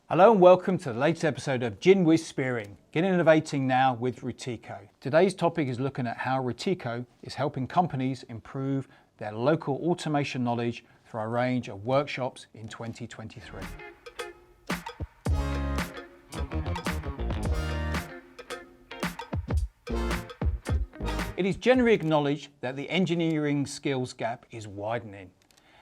Hello and welcome to the latest episode of Gin with Spearing. Get innovating now with Routeco. Today's topic is looking at how Routeco is helping companies improve their local automation knowledge through a range of workshops in 2023. It is generally acknowledged that the engineering skills gap is widening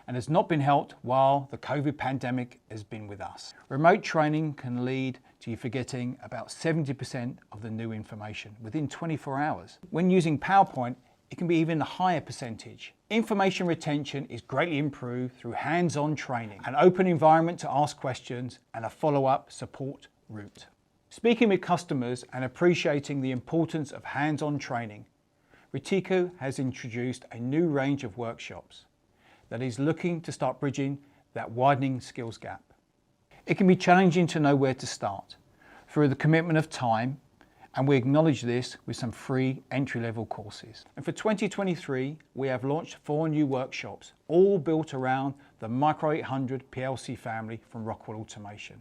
and has not been helped while the COVID pandemic has been with us. Remote training can lead to you forgetting about 70% of the new information within 24 hours. When using PowerPoint, it can be even a higher percentage. Information retention is greatly improved through hands-on training, an open environment to ask questions, and a follow-up support route. Speaking with customers and appreciating the importance of hands-on training, Routeco has introduced a new range of workshops that is looking to start bridging that widening skills gap. It can be challenging to know where to start through the commitment of time, and we acknowledge this with some free entry-level courses. And for 2023, we have launched 4 new workshops, all built around the Micro 800 PLC family from Rockwell Automation.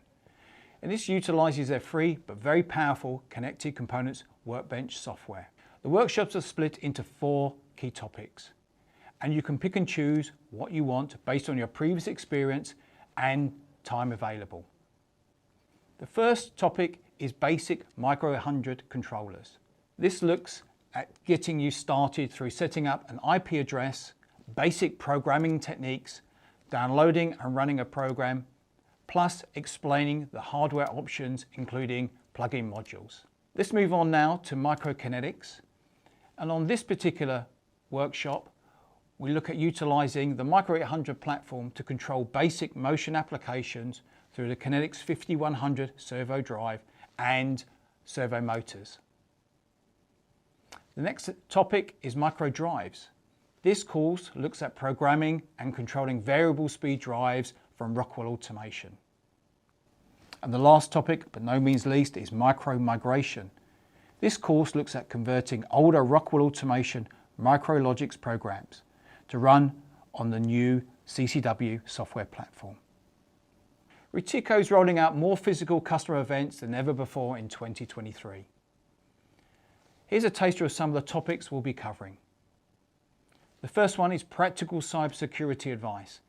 And this utilises their free but very powerful connected components workbench software. The workshops are split into 4 key topics, and you can pick and choose what you want based on your previous experience and time available. The first topic is basic Micro 800 controllers. This looks at getting you started through setting up an IP address, basic programming techniques, downloading and running a program, plus explaining the hardware options including plug-in modules. Let's move on now to microkinetics. And on this particular workshop, we look at utilising the Micro 800 platform to control basic motion applications through the Kinetics 5100 servo drive and servo motors. The next topic is micro drives. This course looks at programming and controlling variable speed drives from Rockwell Automation. And the last topic, but no means least, is micro migration. This course looks at converting older Rockwell Automation micrologics programs to run on the new CCW software platform. Routeco is rolling out more physical customer events than ever before in 2023. Here's a taster of some of the topics we'll be covering. The first one is practical cybersecurity advice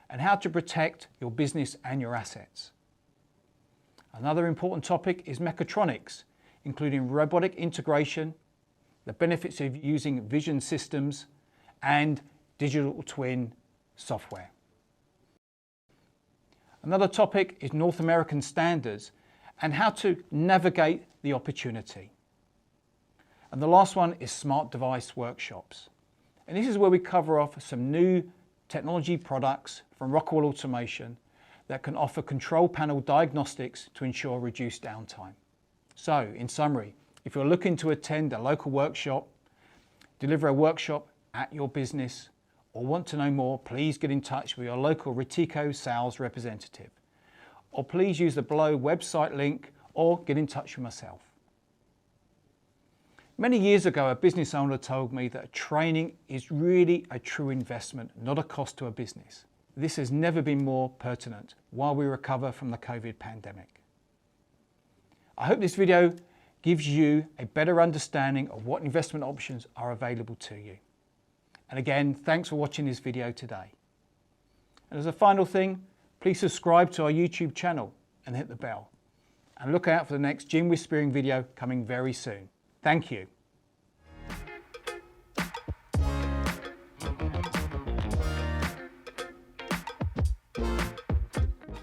and how to protect your business and your assets. Another important topic is mechatronics, including robotic integration, the benefits of using vision systems, and digital twin software. Another topic is North American standards and how to navigate the opportunity. And the last one is smart device workshops. And this is where we cover off some new technology products from Rockwell Automation that can offer control panel diagnostics to ensure reduced downtime. So, in summary, if you're looking to attend a local workshop, deliver a workshop at your business, or want to know more, please get in touch with your local Routeco sales representative. Or please use the below website link or get in touch with myself. Many years ago, a business owner told me that training is really a true investment, not a cost to a business. This has never been more pertinent while we recover from the COVID pandemic. I hope this video gives you a better understanding of what investment options are available to you. And again, thanks for watching this video today. And as a final thing, please subscribe to our YouTube channel and hit the bell. And look out for the next Gin with Spearing video coming very soon. Thank you.